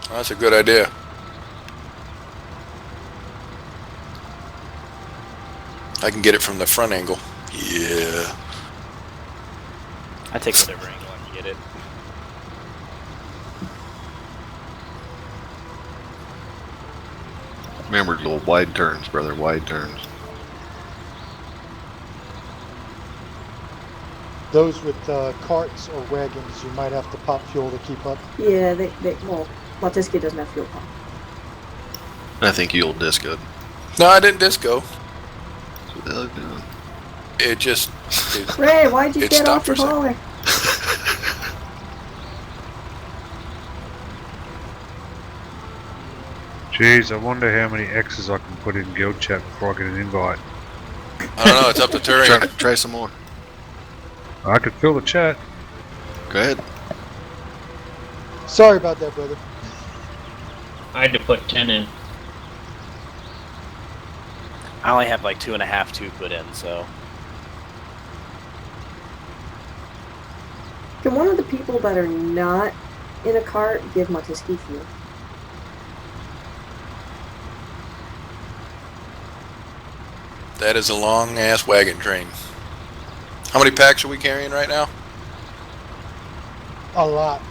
That's a good idea. I can get it from the front angle. Yeah. I take whatever angle I can get it. Remember, little wide turns, brother, wide turns. Those with carts or wagons, you might have to pop fuel to keep up. Yeah, well, Latiski doesn't have fuel pump. I think you'll disco. No, I didn't disco. What the hell are you doing? It just... Ray, why'd you it get off stopped the for a second. hauler? Jeez, I wonder how many X's I can put in guild chat before I get an invite. I don't know, it's up to Turing. Try some more. I could fill the chat. Go ahead. Sorry about that, brother. I had to put 10 in. I only have like 2.5 to put in, so. Can one of the people that are not in a cart give Latiski fuel? That is a long-ass wagon train. How many packs are we carrying right now? A lot.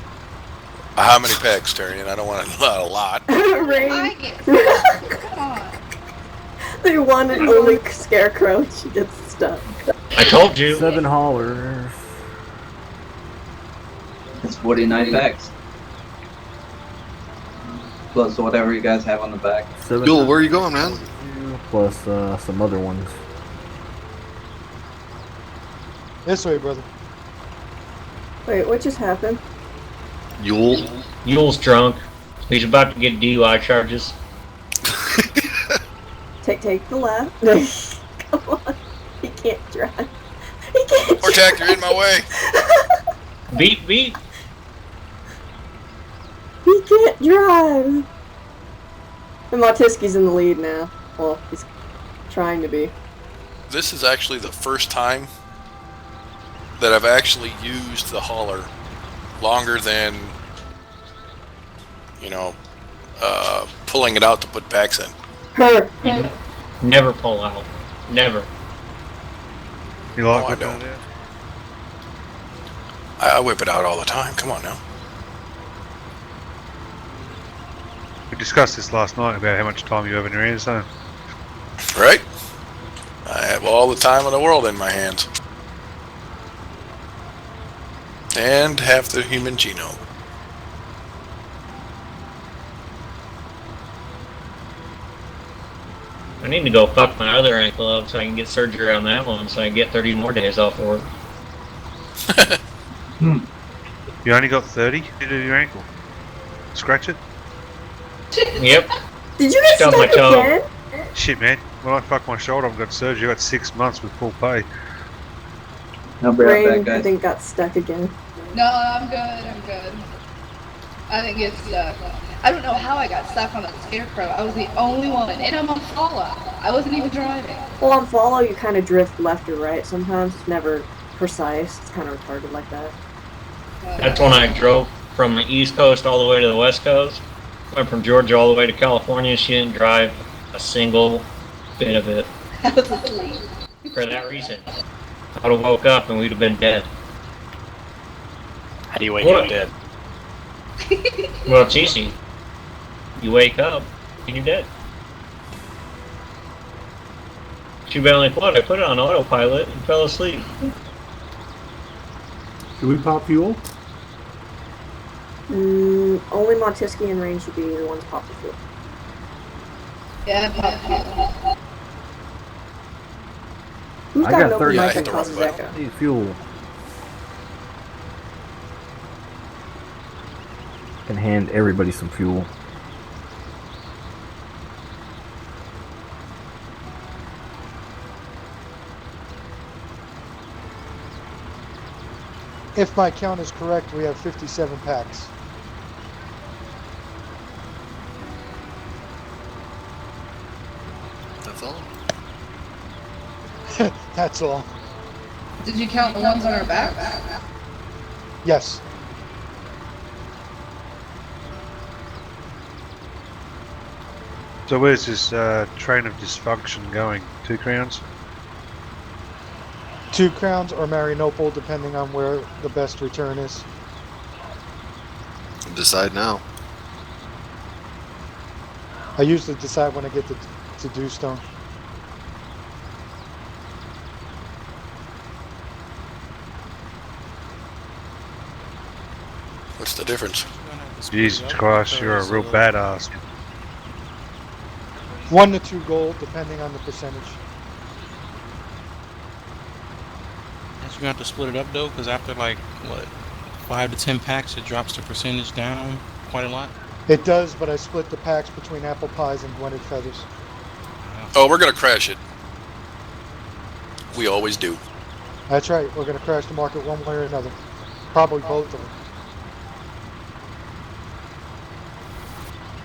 How many packs, Turian? I don't want a lot. Ray. Come on. The one and only scarecrow, she gets stuck. I told you. 7 haulers. It's 49 packs. Plus whatever you guys have on the back. Duel, where are you going, man? Plus some other ones. This way, brother. Wait, what just happened? Yule's drunk. He's about to get DUI charges. Take the left. Come on. He can't drive. He can't Protect, you're in my way. Beat. He can't drive. And Latiski's in the lead now. Well, he's trying to be. This is actually the first time that I've actually used the hauler longer than, you know, pulling it out to put packs in. Her. Never pull out. Never. You like No, I whipping don't. it out? I whip it out all the time. Come on now. We discussed this last night about how much time you have in your hands, though. Right? I have all the time in the world in my hands. And half the human genome. I need to go fuck my other ankle up so I can get surgery on that one so I can get 30 more days off work. You only got 30 to your ankle. Scratch it? Yep. Did you get Stubbed stuck my toe. again? Shit, man. When I fucked my shoulder, I've got surgery. I got 6 months with full pay. I'll be right back, Rain, guys. I think, got stuck again. No, I'm good. I didn't get stuck. I don't know how I got stuck on that scarecrow. I was the only one, and I'm on follow. I wasn't even driving. Well, on follow, you kind of drift left or right sometimes. It's never precise. It's kind of retarded like that. That's when I drove from the East Coast all the way to the West Coast. Went from Georgia all the way to California. She didn't drive a single bit of it. I was asleep. For that reason. I would have woke up and we'd have been dead. How do you wake up dead? Well, it's easy. You wake up and you're dead. Too bad like what? I put it on autopilot and fell asleep. Should we pop fuel? Only Montiski and Rain should be the ones pop the fuel. Yeah, Who's I got an got open 30. mic that causes echo? Hey, fuel. Can hand everybody some fuel. If my count is correct, we have 57 packs. That's all? That's all. Did you count the ones on our back? Yes. So where's this train of dysfunction going? 2 crowns? 2 crowns or Marianople, depending on where the best return is. Decide now. I usually decide when I get to Dewstone. What's the difference? Jesus Christ, you're a real badass. 1 to 2 gold, depending on the percentage. You're gonna have to split it up though, because after like what, 5 to 10 packs, it drops the percentage down quite a lot. It does, but I split the packs between apple pies and blended feathers. Oh, we're gonna crash it. We always do. That's right. We're going to crash the market one way or another. Probably both of them.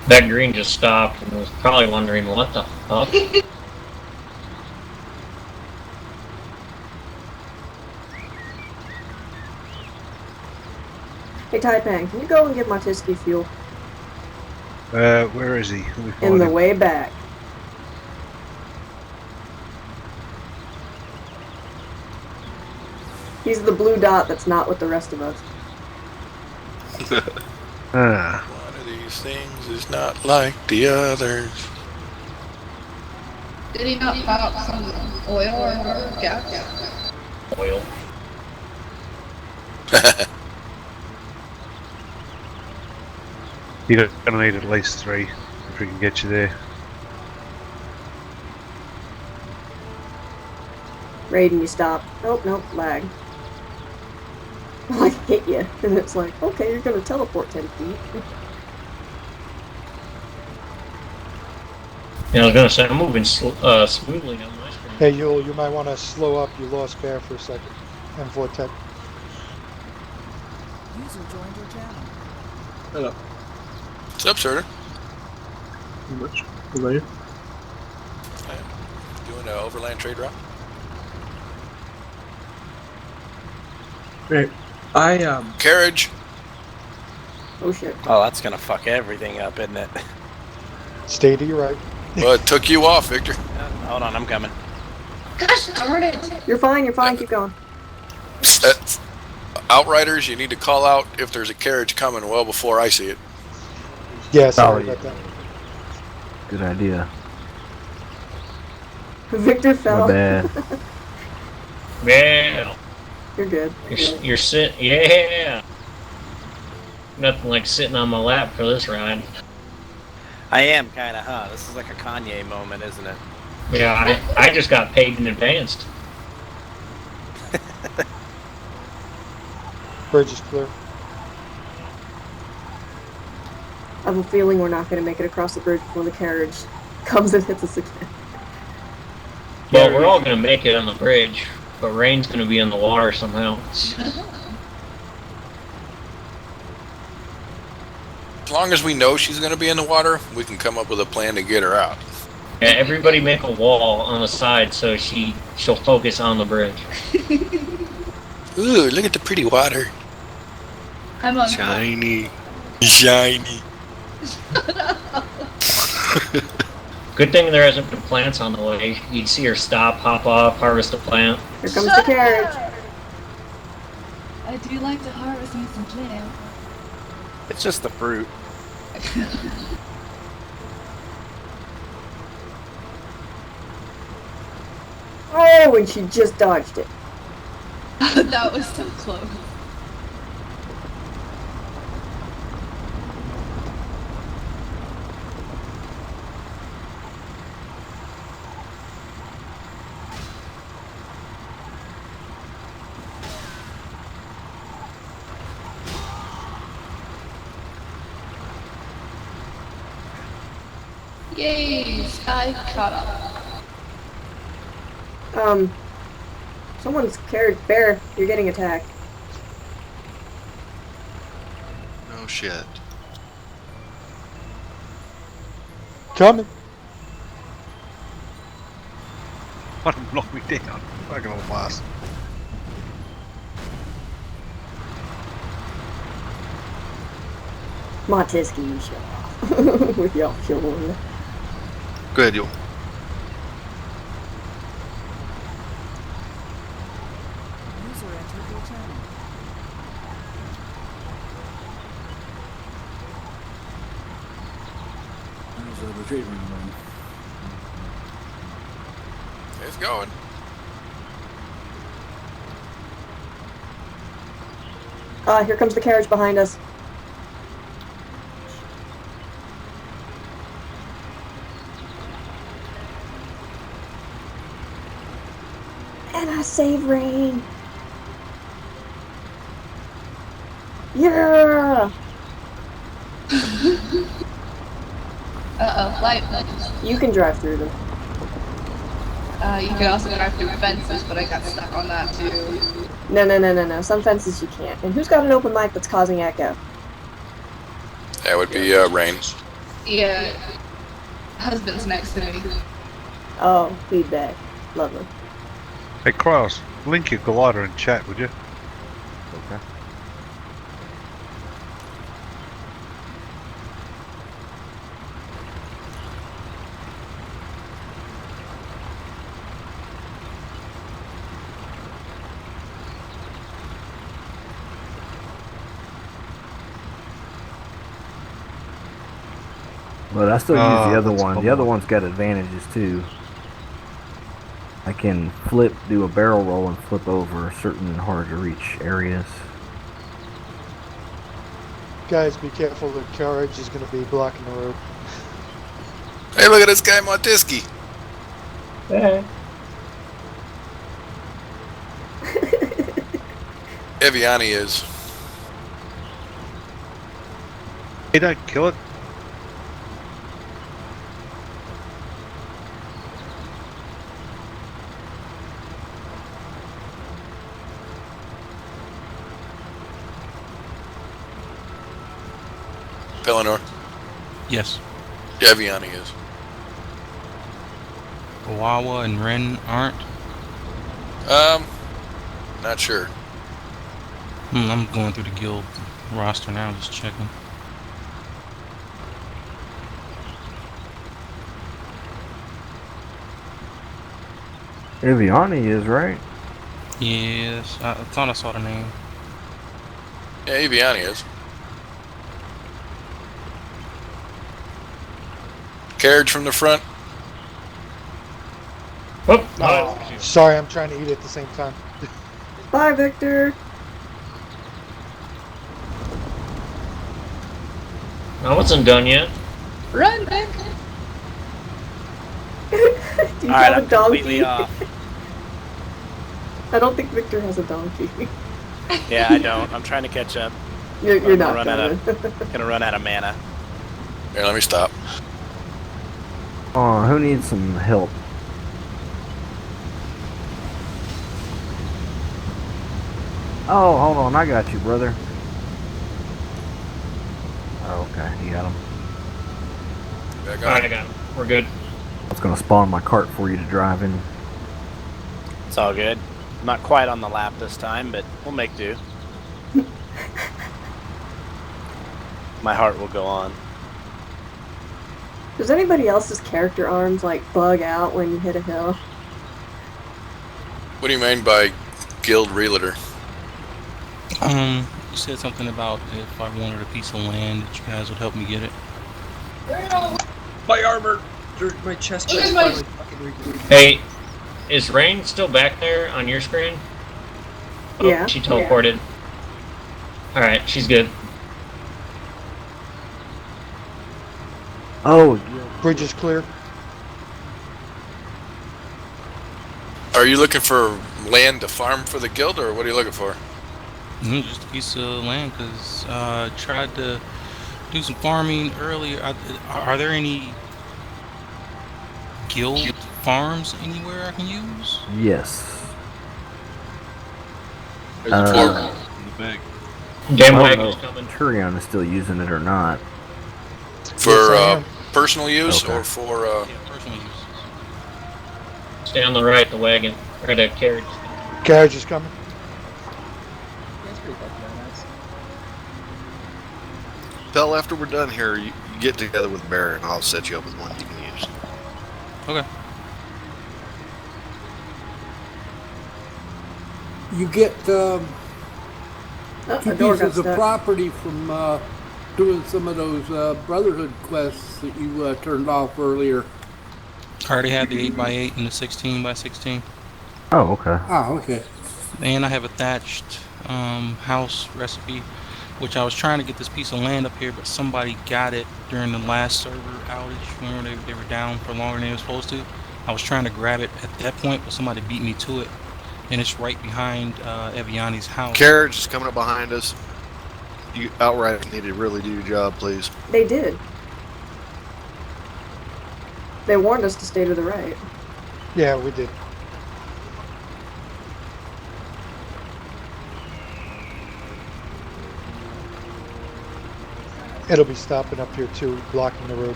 That green just stopped and was probably wondering what the fuck. Hey Taipang, can you go and give Martiski fuel? Where is he? Let me In find the him. way back. He's the blue dot that's not with the rest of us. Ah. One of these things is not like the others. Did he not pop some oil or gas? Oil. You're gonna need at least 3 if we can get you there. Raiden, you stop. Nope, nope, lag. Like, hit you. And it's like, okay, you're gonna teleport 10 feet. Yeah, I was gonna say, I'm moving smoothly on my screen. Hey, Yule, you might want to slow up. You lost Bear for a second. And Vortec. User joined your channel. Hello. What's up, sir? Not much. What about you? Doing an overland trade route. Great. Carriage. Oh shit. Oh, that's gonna fuck everything up, isn't it? Stay to your right. Well, it took you off, Victor. Hold on, I'm coming. Gosh darn it! You're fine, keep going. Outriders, you need to call out if there's a carriage coming well before I see it. Yeah, sorry about that. Good idea. Victor fell. My bad. Yeah. You're good. You're sitting. Yeah. Nothing like sitting on my lap for this ride. I am kinda, huh? This is like a Kanye moment, isn't it? Yeah, I just got paid in advance. Bridge is clear. I have a feeling we're not going to make it across the bridge before the carriage comes and hits us again. Well, we're all gonna make it on the bridge, but Rain's gonna be in the water somehow. As long as we know she's going to be in the water, we can come up with a plan to get her out. Yeah, everybody make a wall on the side so she'll focus on the bridge. Ooh, look at the pretty water. I'm on. Shiny. Shiny. Good thing there hasn't been plants on the way. You'd see her stop, hop off, harvest a plant. Here comes the carriage. I do like to harvest me some plants. It's just the fruit. Oh, and she just dodged it. That was so close. Yay! I caught up. Someone's carried Bear. You're getting attacked. No shit. Coming. Let him knock me down. Fucking old blast. Montiski, you show off. With y'all fueling. Go ahead, you. It's going. Here comes the carriage behind us. And I save Rain. Yeah. Uh-oh, light. You can drive through them. You can also drive through fences, but I got stuck on that too. No. Some fences you can't. And who's got an open mic that's causing echo? That would be Rain. Yeah. Husband's next to me. Oh, feedback. Lovely. Hey, Cross, link your glider in chat, would you? Okay. But I still use the other one. The other one's got advantages too. I can do a barrel roll and flip over certain hard to reach areas. Guys, be careful, the carriage is going to be blocking the road. Hey, look at this guy, Montiski. Yeah. Eviani is. Hey, don't kill it. Eleanor. Yes. Eviani is. Wawa and Ren aren't? Not sure. I'm going through the guild roster now, just checking. Eviani is, right? Yes, I thought I saw the name. Yeah, Eviani is. Carriage from the front. Oh, Sorry, I'm trying to eat at the same time. Bye, Victor. I wasn't done yet. Run, Vic! Do you Alright, have I'm a donkey? completely off. I don't think Victor has a donkey. Yeah, I don't. I'm trying to catch up. You're gonna not run out gonna. Gonna run out of mana. Here, let me stop. Oh, who needs some help? Oh, hold on, I got you, brother. Oh, okay, you got him. Back Alright, I on. got him. We're good. I was gonna spawn my cart for you to drive in. It's all good. I'm not quite on the lap this time, but we'll make do. My heart will go on. Does anybody else's character arms like bug out when you hit a hill? What do you mean by guild realtor? You said something about if I wanted a piece of land that you guys would help me get it. My armor! My chest plate's finally fucking rebooted. Hey, is Rain still back there on your screen? Oh, Yeah. she teleported. Alright, she's good. Oh, Bridge is clear. Are you looking for land to farm for the guild, or what are you looking for? Just a piece of land, because I tried to do some farming earlier. Are there any guild farms anywhere I can use? yes. There's a portal in the bag. Damn I don't wagon's know coming. if Turion is still using it or not. For Yes, I am. personal use Okay. or for Yeah, personal use. Stay on the right, the wagon. Or the carriage. Carriage is coming. That's pretty fucking badass. Pell, after we're done here, you get together with Barry and I'll set you up with one you can use. Okay. You get Oh, two the door got pieces of stuck. property from doing some of those Brotherhood quests that you turned off earlier. I already had the 8x8 and the 16x16. Oh, okay. Oh, okay. And I have a thatched house recipe, which I was trying to get this piece of land up here, but somebody got it during the last server outage. Remember, they were down for longer than they were supposed to. I was trying to grab it at that point, but somebody beat me to it. And it's right behind Eviani's house. Carriage is coming up behind us. You outright need to really do your job, please. They did. They warned us to stay to the right. Yeah, we did. It'll be stopping up here too, blocking the road.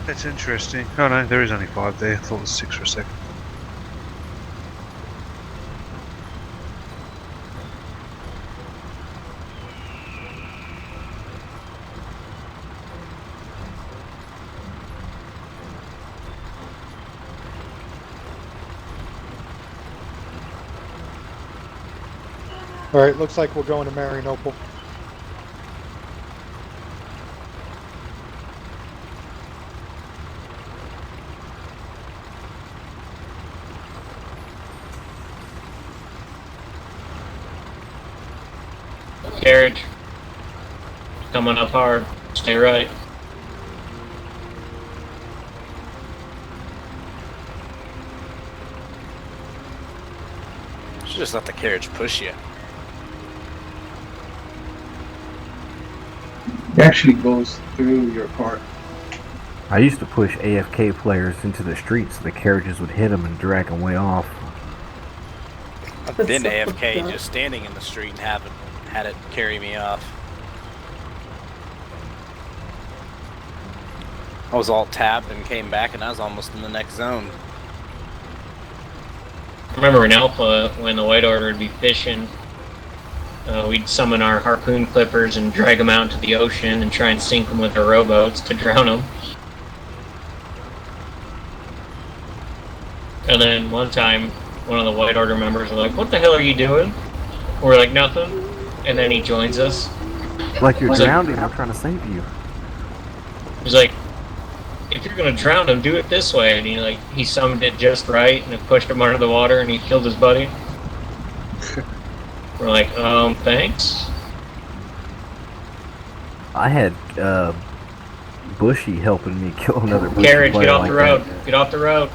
That's interesting. Oh no, there is only 5 there. I thought it was 6 for a second. Alright, looks like we're going to Marianople. Carriage. Coming up hard. Stay right. You should just let the carriage push you. It actually goes through your cart. I used to push AFK players into the streets so the carriages would hit them and drag them way off. I've been AFK just standing in the street and had it carry me off. I was all tabbed and came back and I was almost in the next zone. I remember in Alpha, when the White Order would be fishing, we'd summon our harpoon clippers and drag them out into the ocean and try and sink them with our rowboats to drown them. And then one time, one of the White Order members was like, "What the hell are you doing?" We're like, "Nothing." And then he joins us. Like you're drowning, I'm trying to save you. He's like, "If you're gonna drown him, do it this way." And he summoned it just right, and it pushed him under the water, and he killed his buddy. We're like, thanks. I had Bushy helping me kill another Bushy Carriage, player get off like the road. that. Get off the road.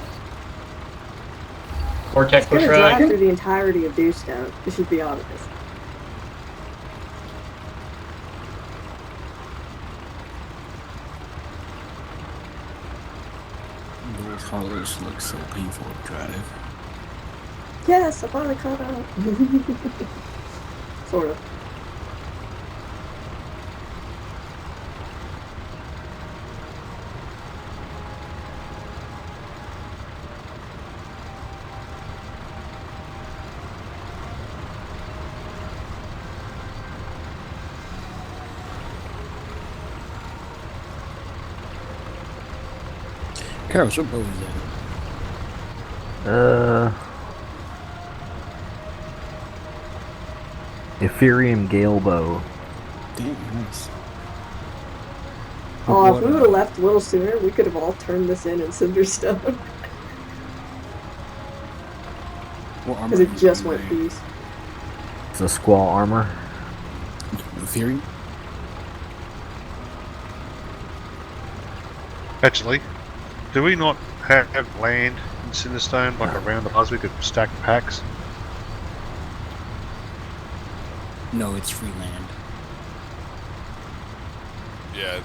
Vortex It's gonna push drive right. through the entirety of Dewstone. It should be obvious. Those haulers look so painful to drive. Yes, I finally caught up. Sort of. Carol, what boat is that? Ethereum Gale Bow. Damn, nice. Oh, if we would have left a little sooner, we could have all turned this in Cinderstone. Because it just went east. It's a squall armor. Ethereum? Actually, do we not have land in Cinderstone, like around the buzz we could stack packs? No, it's free land. Yeah,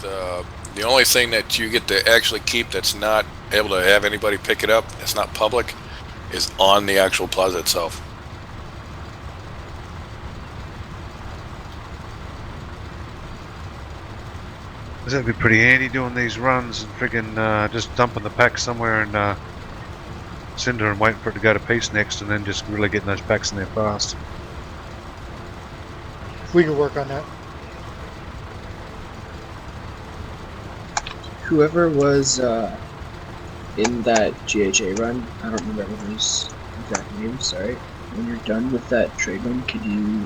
the only thing that you get to actually keep that's not able to have anybody pick it up, it's not public, is on the actual plaza itself. That'd be pretty handy doing these runs and friggin' just dumping the pack somewhere in Cinder and waiting for it to go to piece next, and then just really getting those packs in there fast. We can work on that. Whoever was in that GHA run, I don't remember everyone's exact name, sorry. When you're done with that trade run, could you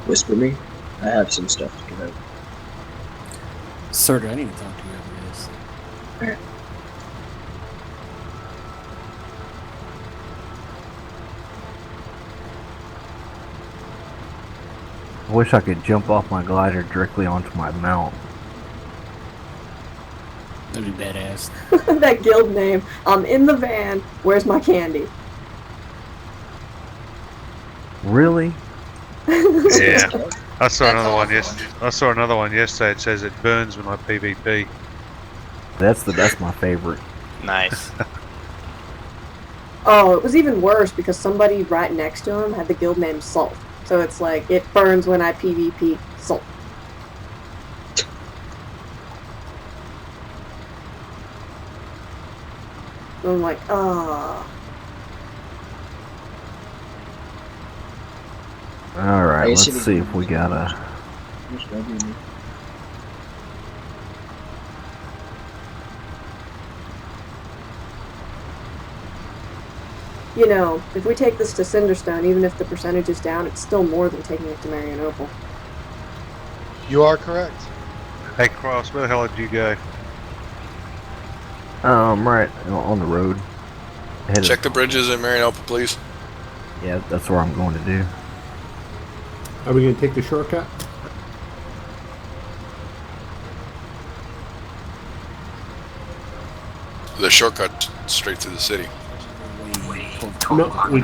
whisper me? I have some stuff to give out. Sir, I need to talk to whoever it is. Alright. I wish I could jump off my glider directly onto my mount. That'd be badass. That guild name. I'm in the van. Where's my candy? Really? Yeah. I saw another one yesterday. It says it burns when I PvP. That's my favorite. Nice. Oh, it was even worse because somebody right next to him had the guild name Salt. So it's like, it burns when I PvP Salt. I'm like, ah. Alright, let's see if we got a... You know, if we take this to Cinderstone, even if the percentage is down, it's still more than taking it to Marianople. You are correct. Hey Cross, where the hell did you go? Right on the road. Check the bridges in Marianople, please. Yeah, that's where I'm going to do. Are we going to take the shortcut? The shortcut straight through the city. No, we,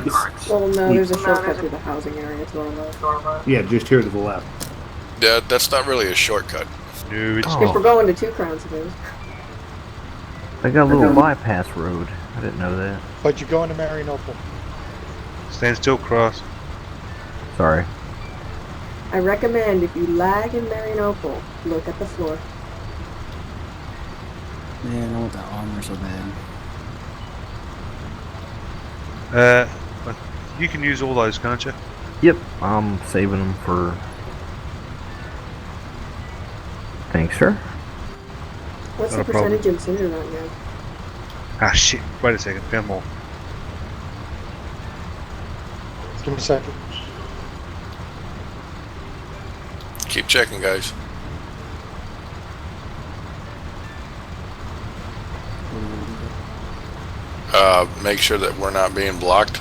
Well, no, there's a shortcut through the housing area to our left. yeah, just here to the left. Yeah, that's not really a shortcut. No, it's If we're going to 2 Crowns, it is. They got a little bypass road. I didn't know that. But you're going to Marianople. Stand still, Cross. Sorry. I recommend if you lag in Marianople, look at the floor. Man, I want that armor so bad. You can use all those, can't you? Yep, I'm saving them for... Thanks, sir. What's Not the a problem. percentage in Cinder right now? Ah, shit. Wait a second. Found more. Give me a second. Keep checking, guys. Make sure that we're not being blocked.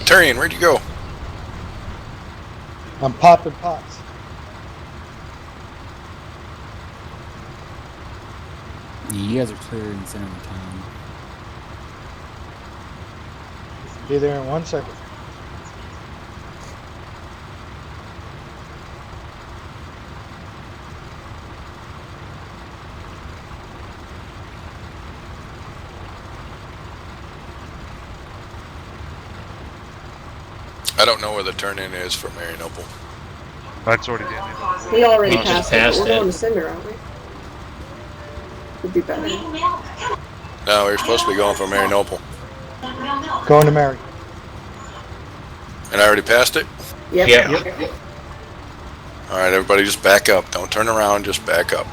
Tyrion, where'd you go? I'm popping pots. You guys are clear in the center of town. Be there in 1 second. I don't know where the turn-in is for Marianople. That's already down We already You just passed it, but passed we're going it. to Cinder, aren't we? Would be better. No, we're supposed to be going for Marianople. Going to Mary. And I already passed it? Yep. Yep. Alright, everybody just back up. Don't turn around, just back up.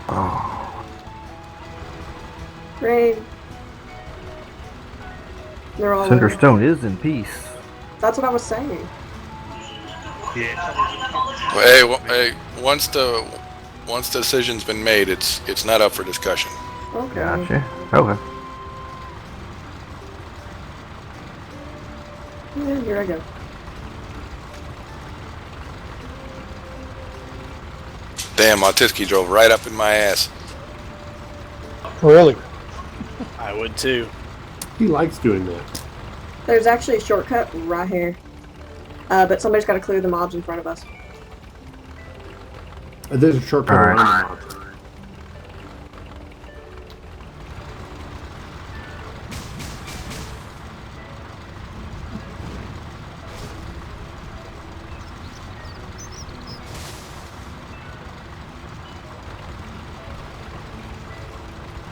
Oh, Rain. They're all over. Cinderstone is in peace. That's what I was saying. Yeah. Well, hey, once the decision's been made, it's not up for discussion. Okay. Gotcha. Okay. Yeah, here I go. Damn, Autisky drove right up in my ass. Really? I would too. He likes doing that. There's actually a shortcut right here. But somebody's got to clear the mobs in front of us. There's a shortcut All right. around the mob.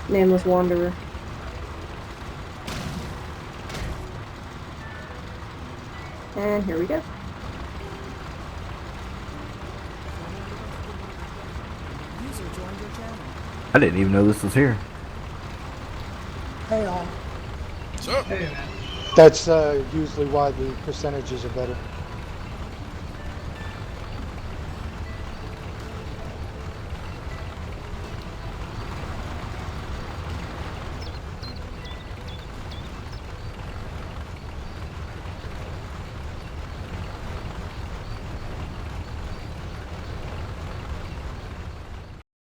Nameless Wanderer. And here we go. I didn't even know this was here. Hey all. So, That's usually why the percentages are better.